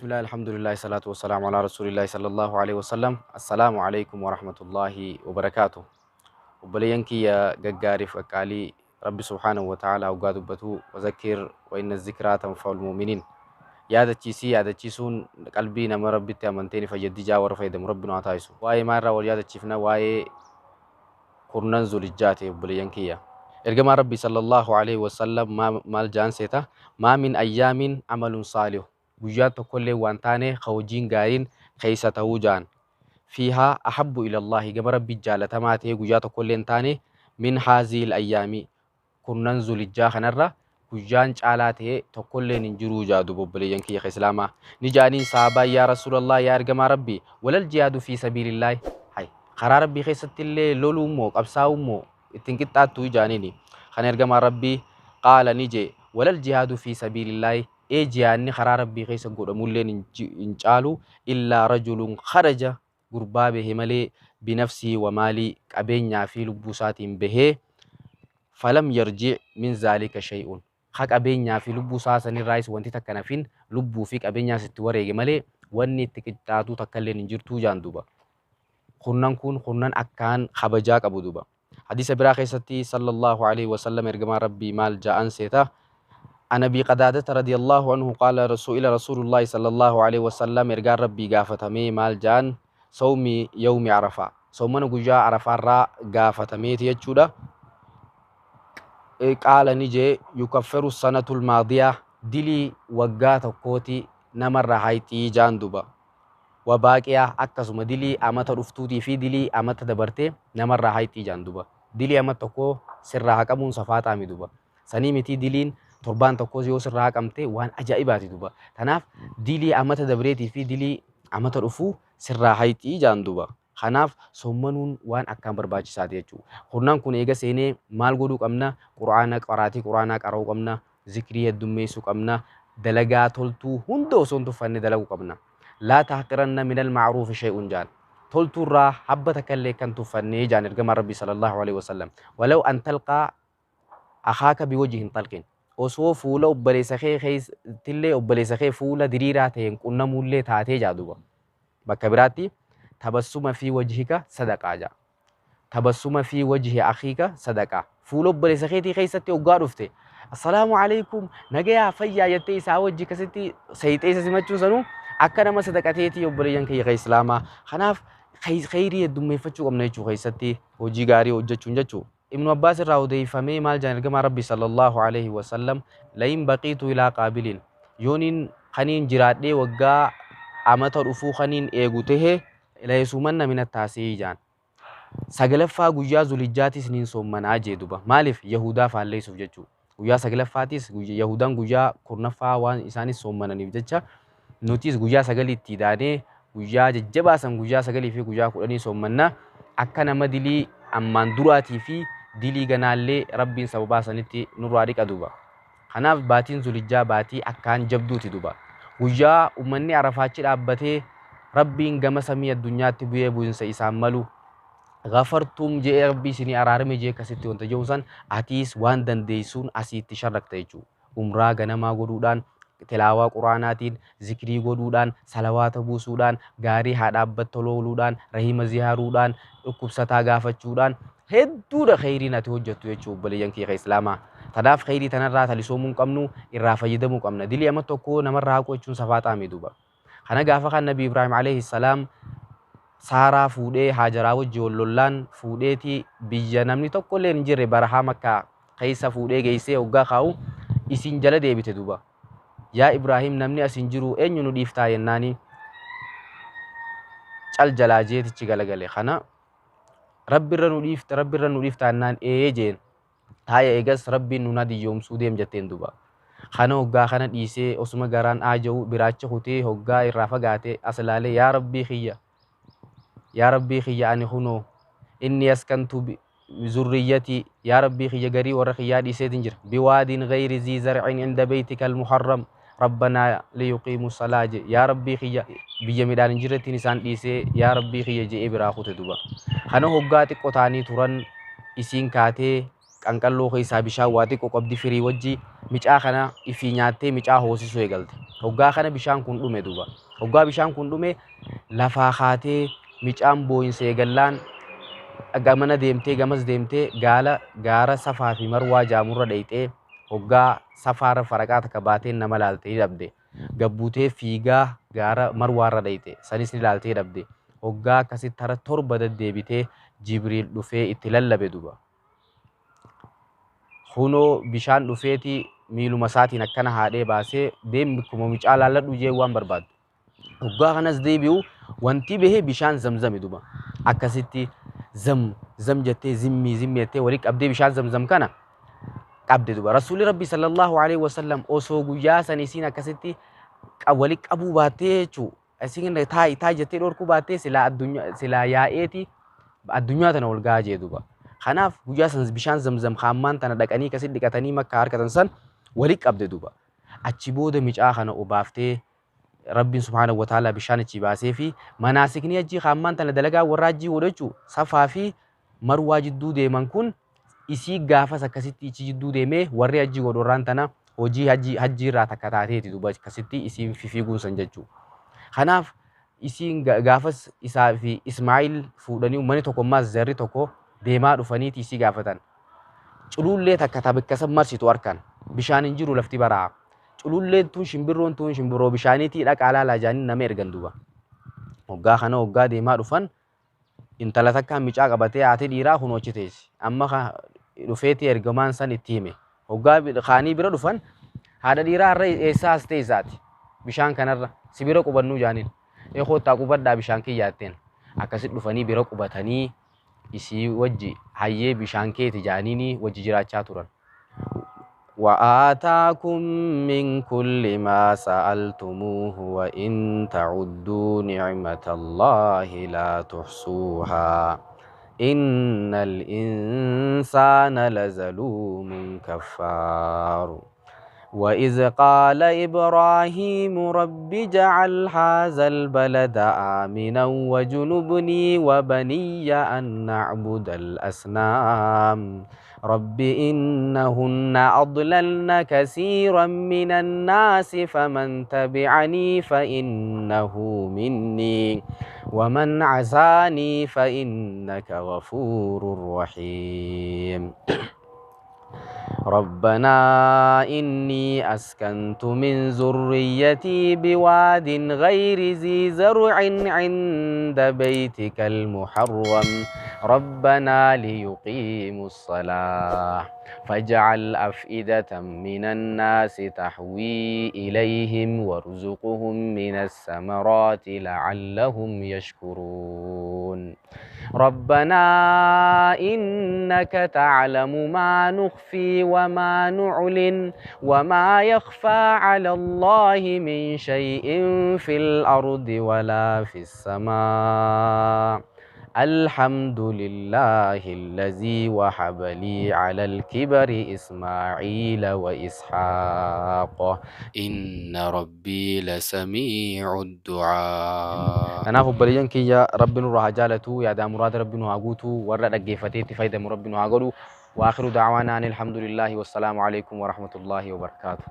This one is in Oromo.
Bismillah, alhamdulillah, salatu wassalamu ala rasulillah sallallahu alaihi wasallam. Assalamu alaikum warahmatullahi wabarakatuh. Obboleeyyan kiyya gaggaariif qaqqaalii Rabbi subhaanahu wa ta'ala waggaa dubbatu wazakir wa inna zikraa tanfa'ul mu'miniin. Yaadachiisuun qalbii nama Rabbitti amantee ni fayyaddi jaa warra fayyadamu Rabbi nu haa taasisu. Waa'ee maalirraa wal yaadachiifna? Waa'ee kurnan Zulhijjaati obboleeyyan kiyya. Ergamaa Rabbi sallallahu alaihi wasallam maal jaan seeta? Maa min ayyaamin amalun saalihu. Guyyaan tokkollee waan taane hojiin gaariin keessa ta'uu jaan. Fiihaa ahabbu ilallahi gama Rabbi jaalatamaa ta'e guyyaa tokkollee hin taane min haazil ayyaami kurnan Zulhijjaa kanarra guyyaan caalaa ta'e tokkollee hin jiruu jaadu obboleeyyan kiyya islaamaa. Ni jaaniin sahabaa yaa rasuulallah yaa ergamaa Rabbi walal jihaadu fi sabiilillaahi. Karaa Rabbii keessatti illee loluu moo qabsaa'uu moo ittiin qixxaattuu jaaniini. Kan ergamaa Rabbii qaala ni jee walal jihaadu fi sabiilillaahi jihaanni karaa Rabbii keessa godhamullee hin caalu illaa rajulun kharaja gurbaa bahe malee binafsii wa maalii qabeenyaa fi lubbuu isaatiin bahee falam yarji min zaalika shay'un. Ha qabeenyaa fi lubbuu isaa sanirraayis wanti takka nafin lubbuu fi qabeenyaas itti wareege malee wanni itti qixxaatu takka illee hin jirtuu jaan duba. Kurnan kun kurnan akkaan kabajaa qabu duba. Hadiisa biraa keessatti sallallahu alaihi wasallam ergamaa Rabbii maal ja'an seeta? An Abii Qadaadata radiyallahu anhu qaala rasuulullaahi sallallahu alaihi wasallam ergaan Rabbii gaafatamee maal ja'an? Sawmi yawmi Arafaa. Sawmana guyyaa Arafaarraa gaafatameeti jechuudha. Qaala ni jee yukaffiru sanatul maadiyaa dilii waggaa tokkooti namarra hayxii jaan duba. Wabaaqiyaa akkasuma dilii amata dhuftuutii fi dilii amata dabartee namarraa hayxii jaan duba. Dilii amata tokkoo sirraa haqamuun safaaxaa mi duba. Sanii miti diliin torbaan tokkos yoo sirraa haqamte waan ajaa'ibaati duba. Kanaaf dilii amata dabreetii fi dilii amata dhufuu sirraa hayxii jaan duba. Kanaaf sommanuun waan akkaan barbaachisaati jechuudha. Kurnan kun eega seenee maal godhuu qabna? Qaraatii quraanaa qara'uu qabna. Zikrii heddummeessuu qabna. Dalagaa toltuu hunda osoo hin tuffanne dalaguu qabna. Laa tahqiranna minal ma'ruufi shay'un jaan. Toltuurraa habba takkallee kan tuffannee jaan ergamaa Rabbi sallallahu alaihi wasallam. Walaw an talqaa akhaaka biwajhin talqin. Osoo fuula obboleessa keetillee obboleessa kee fuula diriiraa ta'een qunnamullee taatee jaaduba. Bakka biraatti tabassuma fi wajhika sadaqaa jaa. Tabassuma fi wajhi akhiika sadaqaa. Fuula obboleessa keetii keessatti hoggaa dhufte assalaamu alaikum nagayaa fayyaa jettee isaa wajji akkasitti sayxee isa simachuun sanuu akka nama sadaqateetii obboleeyyan kiyya islaamaa. Kanaaf khayrii heddummeeffachuu qabna jechuu keessatti hojii gaarii hojjechuun jechuu. Ibnu Abbaas irraa odeeffamee maal jaan ergamaa Rabbi sallallahu alaihi wasallam layin baqiitu ilaa qaabiliin yooniin kaniin jiraadhee waggaa amata dhufuu kaniin eegu tahee laysumanna minat taasii jaan. Sagalaffaa guyyaa Zulhijjaatis niin soommanaa jee duba. Maaliif Yahudaa faalleessuuf jechuu. Guyyaa sagalaffaatis Yahudaan guyyaa kurnaffaa waan isaanis soommananiif jecha nutis guyyaa sagaliitti daanee guyyaa jajjabaasan guyyaa sagalii fi guyyaa 10 soommanna akka nama dilii ammaan duraatii fi dilii ganaallee Rabbiin sababaa sanitti nurraa dhiqa duba. Kanaaf baatiin Zulhijjaa baatii akkaan jabduuti duba. Guyyaa ummanni Arafaachi dhaabbatee Rabbiin gama samii addunyaatti bu'ee bu'insa isaan malu ghafartum jee Rabbii isinii araarame jee akkasitti wanta jehusan atiis waan dandeessuun asiitti sharrakta jechuudha. Umraa ganamaa godhuudhaan tilaawaa quraanaatiin zikrii godhuudhaan salawaata buusuudhaan gaarii haa dhaabbattu looluudhaan rahima ziyaaruudhaan dhukkubsataa gaafachuudhaan hedduudha khayriin ati hojjettu jechuudha obboleeyyan kiyya islaamaa. Kanaaf khayrii tanarraa talisoomuu qabnu irraa fayyadamuu qabna. Dilii amma tokko namarraa haquu jechuun safaaxaa mi duba. Kana gaafa kan Nabi Ibrahim alayhi salaam Saaraa fuudhee Haajaraa wajji wallollaan fuudheeti biyya namni tokkollee hin jirre barahaa Makkaa keessa fuudhee geessee hoggaa kaa'u isin jala deebite duba. Yaa Ibrahim namni asin jiru eenyu nu dhiiftaa yennaani cal jalaa jeetichi galagale. Kana rabbirra nu dhiiftaa jennaan jeen. Taaya eegas Rabbiin nu nadiyyoomsuu deem jetteen duba. Kana hoggaa kana dhiisee osuma garaan aaja'u biraacha kutee hoggaa irraa fagaatee as ilaalee yaa Rabbii khiyya ani hunoo inni askantu zurriyyati yaa Rabbii khiyya garii warra khiyyaa dhiiseetiin jira. Biwaadiin gayri zii zarcin inda beeytika almuharram rabbanaa liyuqiimu salaa je yaa Rabbii khiyya biyya midhaan hin jirrettiin isaan dhiisee yaa Rabbii khiyya je'ee biraa kute duba. Kana hoggaa xiqqoo taanii turan isiin kaatee qanqalloo keessaa bishaan waa xiqqoo qabdi firii wajji micaa kana ifii nyaattee micaa hoosisuu eegalte. hoggaa kana bishaan kun dhume duba hoggaa bishaan kun dhume lafaa kaatee micaan boo'insee gallaan gamana deemtee gamas deemtee gaara Safaa fi Marwaa jaamurra dhayxee hoggaa Safaarra faraqaa takka baateen nama laaltee dhabde gabbuutee fiigaa gaara Marwaarra dhayxe sanis ni laaltee dhabde hoggaa akkasitti hara torba deddeebitee Jibriil dhufee itti lallabe duba kunoo bishaan dhufeeti miiluma isaatiin akkana haadhee baasee deemi kuma micaa laalladhu jee waan barbaadu hoggaa kanas deebi'u wanti bahee bishaan zamzami duba akkasitti zam jettee zimmi jettee walii qabdee bishaan zamzam kana qabde duba rasuulli rabbi sallallahu alaihi wasallam osoo guyyaa san isiin akkasitti walii qabuu baattee jechuu isiin taa jettee dhorkuu baattee silaa yaa'eeti addunyaa tana ol gahaa jee duba kanaaf guyyaa san bishaan zamzam haammaan tana dhaqanii akkasitti dhiqatanii makka harkatan san walii qabde duba achi booda micaa kana obaaftee rabbiin subhaanahu wa ta'ala bishaan achi baasee fi manaasikni hajjii haammaan tana dalagaa warra hajjii godhachuu Safaa fi Marwaa jidduu deeman kun isii gaafas akkasitti ichi jidduu deemee warri hajjii godhorraan tana hojii hajjii irraa takka taateeti duba akkasitti isiin fiiguun san jechuu kanaaf isiin gaafas isaa fi Ismaa'il fuudhanii uummanni tokko ammaas zarri tokko deemaa dhufaniiti isii gaafatan culullee takka tabakkasan marsitu harkan bishaan hin jiru lafti baraa cululleen tun shimbiroo bishaaniitii dhaqaa laalaa jaaniin nama ergan duba hoggaa kana hoggaa deemaa dhufan intala takkaan micaa qabatee haati dhiiraa kunochitees amma dhufeeti ergamaan san itti hime hoggaa kaanii bira dhufan haadha dhiiraa irra eessaa as ta'e isaati bishaan kanarra si bira qubannuu jaaniin koottaa qubaddaa bishaan kiyyaatteen akkasit dhufanii bira qubatanii isii wajji hayyee bishaan keeti jaaniini wajji jiraachaa turan وآتاكم من كل ما سألتموه وإن تعدوا نعمة الله لا تحصوها إن الإنسان لظلوم كفار وإذ قال إبراهيم رب اجعل هذا البلد آمنا وجنبني وبني أن نعبد الأصنام رب إنهن أضللن كثيرا من الناس فمن تبعني فإنه مني ومن عصاني فإنك غفور رحيم ربنا إني أسكنت من ذريتي بواد غير ذي زرع عند بيتك المحرم ربنا ليقيموا الصلاة فاجعل أفئدة من الناس تحوي إليهم وارزقهم من الثمرات لعلهم يشكرون ربنا إنك تعلم ما نخفي وما نعلن وما يخفى على الله من شيء في الأرض ولا في السماء الحمد لله الذي وهب لي على الكبر إسماعيل وإسحاق إن ربي لسميع الدعاء أنا فبليان كي يا رب نور جالته يا دا مراد رب نهاجوته ورد أجفتي فايدة مرب نهاجرو وآخر دعوانا أن الحمد لله والسلام عليكم ورحمة الله وبركاته